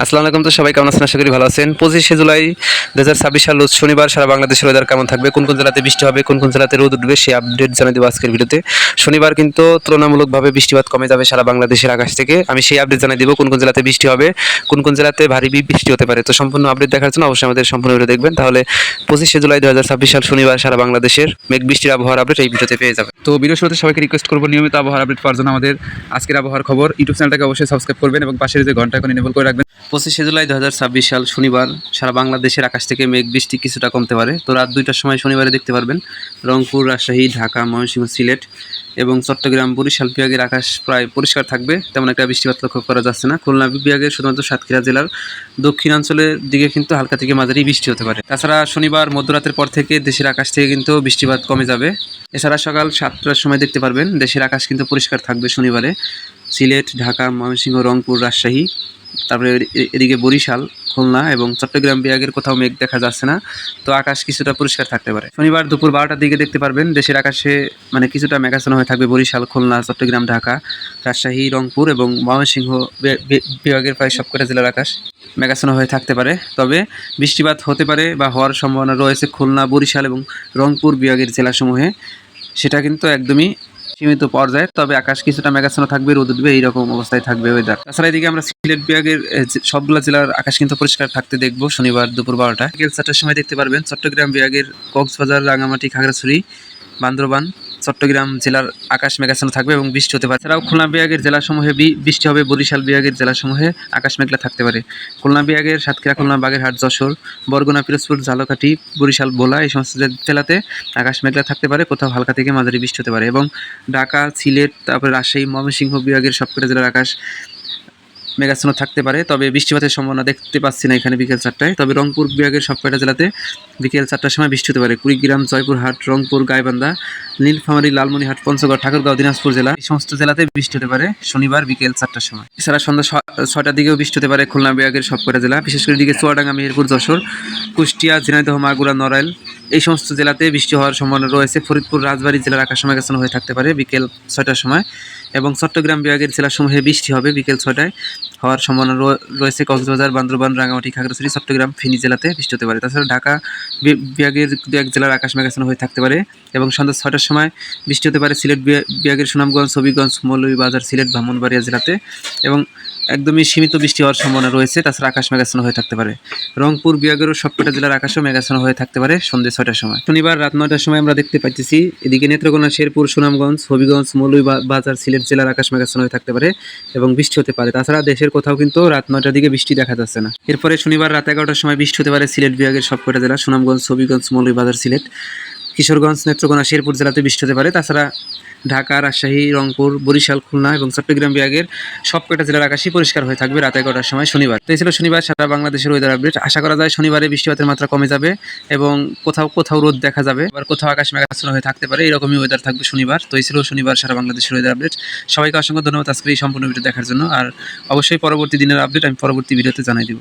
আসসালামু আলাইকুম। তো সবাই কেমন আছেন? আশা করি ভালো আছেন। 25শে জুলাই 2026 সাল রোজ শনিবার সারা বাংলাদেশের ওয়েদার কেমন থাকবে, কোন কোন জেলাতে বৃষ্টি হবে, কোন কোন জেলাতে রোদ উঠবে, সেই আপডেট জানিয়ে দেবো আজকের ভিডিওতে। শনিবার কিন্তু তুলনামূলকভাবে বৃষ্টিপাত কমে যাবে সারা বাংলাদেশের আকাশ থেকে। আমি সেই আপডেট জানিয়ে দিব কোন কোন জেলাতে বৃষ্টি হবে, কোন কোন জেলাতে ভারী বৃষ্টি হতে পারে। তো সম্পূর্ণ আপডেট দেখার জন্য অবশ্যই আমাদের সম্পূর্ণ ভিডিও দেখবেন। তাহলে 25শে জুলাই 2026 সাল শনিবার সারা বাংলাদেশের মেঘ বৃষ্টির আবহাওয়ার আপডেট এই ভিডিওতে পেয়ে যাবেন। তো ভিডিও শুরুতে সবাইকে রিকোয়েস্ট করবো নিয়মিত আবহাওয়ার আপডেট পাওয়ার জন্য আমাদের আজকের আবহাওয়ার খবর ইউটিউব চ্যানেলটাকে অবশ্যই সাবস্ক্রাইব করবেন এবং পাশের যে ঘন্টা এখন এনেবল করে রাখবেন। 25শে জুলাই 2026 সাল শনিবার সারা বাংলাদেশের আকাশ থেকে মেঘ বৃষ্টি কিছুটা কমতে পারে। তো রাত 2টার সময় শনিবারে দেখতে পারবেন রংপুর, রাজশাহী, ঢাকা, ময়মনসিংহ, সিলেট এবং চট্টগ্রাম, বরিশাল বিভাগের আকাশ প্রায় পরিষ্কার থাকবে, তেমন একটা বৃষ্টিপাত লক্ষ্য করা যাচ্ছে না। খুলনা বিভাগের শুধুমাত্র সাতক্ষীরা জেলার দক্ষিণাঞ্চলের দিকে কিন্তু হালকা থেকে মাঝারি বৃষ্টি হতে পারে। তাছাড়া শনিবার মধ্যরাতের পর থেকে দেশের আকাশ থেকে কিন্তু বৃষ্টিপাত কমে যাবে। এছাড়া সকাল 7টার সময় দেখতে পারবেন দেশের আকাশ কিন্তু পরিষ্কার থাকবে শনিবারে। সিলেট, ঢাকা, ময়মনসিংহ, রংপুর, রাজশাহী, তারপরে এদিকে বরিশাল, খুলনা এবং চট্টগ্রাম বিভাগের কোথাও মেঘ দেখা যাচ্ছে না। তো আকাশ কিছুটা পরিষ্কার থাকতে পারে। শনিবার দুপুর 12টার দিকে দেখতে পারবেন দেশের আকাশে কিছুটা মেঘাচ্ছন্ন হয়ে থাকবে বরিশাল, খুলনা, চট্টগ্রাম, ঢাকা, রাজশাহী, রংপুর এবং ময়মনসিংহ বিভাগের প্রায় সবকটা জেলার আকাশ মেঘাচ্ছন্ন হয়ে থাকতে পারে। তবে বৃষ্টিপাত হতে পারে বা হওয়ার সম্ভাবনা রয়েছে খুলনা, বরিশাল এবং রংপুর বিভাগের জেলাসমূহে। সেটা কিন্তু একদমই সীমিত পর্যায়ে, তবে আকাশ কিছুটা মেঘাচ্ছন্ন থাকবে, রোদ উঠবে, এইরকম অবস্থায় থাকবে ওয়েদার। তাছাড়া এদিকে আমরা সিলেট বিভাগের সবগুলো জেলার আকাশ কিন্তু পরিষ্কার থাকতে দেখবো শনিবার দুপুর 12টা। বিকেল 4টার সময় দেখতে পারবেন চট্টগ্রাম বিভাগের কক্সবাজার, রাঙামাটি, খাগড়াছড়ি, বান্দরবান, চট্টগ্রাম জেলার আকাশ মেঘাচ্ছন্ন থাকবে এবং বৃষ্টি হতে পারে। এছাড়াও খুলনা বিভাগের জেলাসমূহে বৃষ্টি হবে। বরিশাল বিভাগের জেলাসমূহে আকাশ মেঘলা থাকতে পারে। খুলনা বিভাগের সাতক্ষীরা, খুলনা, বাগেরহাট, যশোর, বরগুনা, পিরোজপুর, ঝালকাঠি, বরিশাল, ভোলা এই সমস্ত জেলাতে আকাশ মেঘলা থাকতে পারে, কোথাও হালকা থেকে মাঝারি বৃষ্টি হতে পারে। এবং ঢাকা, সিলেট, তারপরে রাজশাহী, ময়মনসিংহ বিভাগের সবকটা জেলার আকাশ মেঘাচ্ছন্ন থাকতে পারে, তবে বৃষ্টিপাতের সম্ভাবনা দেখতে পাচ্ছি না এখানে বিকেল 4টায়। তবে রংপুর বিভাগের সবকটা জেলাতে বিকেল 4টার সময় বৃষ্টি হতে পারে। কুড়িগ্রাম, জয়পুরহাট, রংপুর, গাইবান্ধা, নীলফামারী, লালমনিরহাট, পঞ্চগড়, ঠাকুরগাঁও, দিনাজপুর জেলা এই সমস্ত জেলাতে বৃষ্টি হতে পারে শনিবার বিকেল 4টার সময়। এছাড়া সন্ধ্যা 6টার দিকেও বৃষ্টি হতে পারে খুলনা বিভাগের সবকটা জেলা, বিশেষ করে দিকে চুয়াডাঙ্গা, মেহেরপুর, যশোর, কুষ্টিয়া, ঝিনাইদহ, মাগুরা, নড়াইল এই সমস্ত জেলাতে বৃষ্টি হওয়ার সম্ভাবনা রয়েছে। ফরিদপুর, রাজবাড়ী জেলার আকাশ মেঘাচ্ছন্ন হয়ে থাকতে পারে বিকেল 6টার সময়। এবং চট্টগ্রাম বিভাগের জেলাসমূহে বৃষ্টি হবে বিকেল 6টায় হওয়ার সম্ভাবনা রয়েছে। কক্সবাজার, বান্দরবান, রাঙামাটি, খাগড়াছড়ি, চট্টগ্রাম, ফেনী জেলাতে বৃষ্টি হতে পারে। তাছাড়া ঢাকা বিভাগের দু এক জেলার আকাশ মেঘাচ্ছন্ন হয়ে থাকতে পারে এবং সন্ধ্যা 6টার সময় বৃষ্টি হতে পারে সিলেট বিভাগের সুনামগঞ্জ, হবিগঞ্জ, মৌলভীবাজার, সিলেট, ব্রাহ্মণবাড়িয়া জেলাতে এবং একদমই সীমিত বৃষ্টি হওয়ার সম্ভাবনা রয়েছে। তাছাড়া আকাশ মেঘাচ্ছন্ন হয়ে থাকতে পারে। রংপুর বিভাগেরও সবকটা জেলার আকাশও মেঘাচ্ছন্ন হয়ে থাকতে পারে সন্ধ্যে 6টার সময়। শনিবার রাত 9টার সময় আমরা দেখতে পাচ্ছি এদিকে নেত্রকোনা, শেরপুর, সুনামগঞ্জ, হবিগঞ্জ, মৌলভীবাজার, সিলেট জেলার আকাশ মেঘাচ্ছন্ন হয়ে থাকতে পারে এবং বৃষ্টি হতে পারে। তাছাড়া দেশের কোথাও কিন্তু রাত 9টার দিকে বৃষ্টি দেখা যাচ্ছে না। এরপরে শনিবার রাত 11টার সময় বৃষ্টি হতে পারে সিলেট বিভাগের সবকটা জেলা, সুনামগঞ্জ, হবিগঞ্জ, মৌলভীবাজার, সিলেট, কিশোরগঞ্জ, নেত্রকোনা, শেরপুর জেলাতে বৃষ্টি হতে পারে। তাছাড়া ঢাকা, রাজশাহী, রংপুর, বরিশাল, খুলনা এবং চট্টগ্রাম বিভাগের সবকটা জেলার আকাশই পরিষ্কার হয়ে থাকবে রাত 11টার সময় শনিবার। তো এই ছিল শনিবার সারা বাংলাদেশের ওয়েদার আপডেট। আশা করা যায় শনিবারে বৃষ্টিপাতের মাত্রা কমে যাবে এবং কোথাও কোথাও রোদ দেখা যাবে, আবার কোথাও আকাশ মেঘাচ্ছন্ন হয়ে থাকতে পারে, এরকমই ওয়েদার থাকবে শনিবার। তো এই ছিল শনিবার সারা বাংলাদেশের ওয়েদার আপডেট। সবাইকে অসংখ্য ধন্যবাদ আজকের এই সম্পূর্ণ ভিডিও দেখার জন্য। আর অবশ্যই পরবর্তী দিনের আপডেট আমি পরবর্তী ভিডিওতে জানাই দিব।